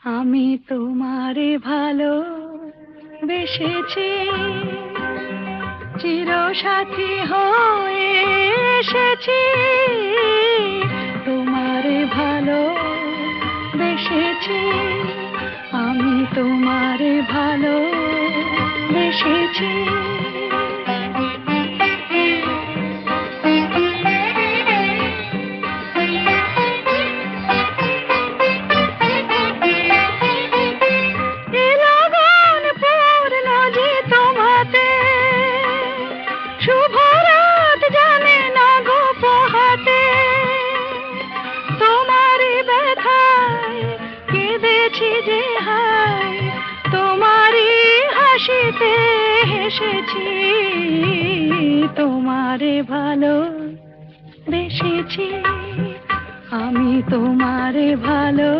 আমি তোমারে ভালোবেসেছি, চিরসাথী হয়ে এসেছি। তোমারে ভালোবেসেছি, আমি তোমারে ভালোবেসেছি। শুভ রাত জানে না গো পোহাতে, তোমারই ব্যথায় কেঁদেছি যে হায়, তোমারই হাসিতে হেসেছি। তোমারে ভালোবেসেছি, আমি তোমারে ভালো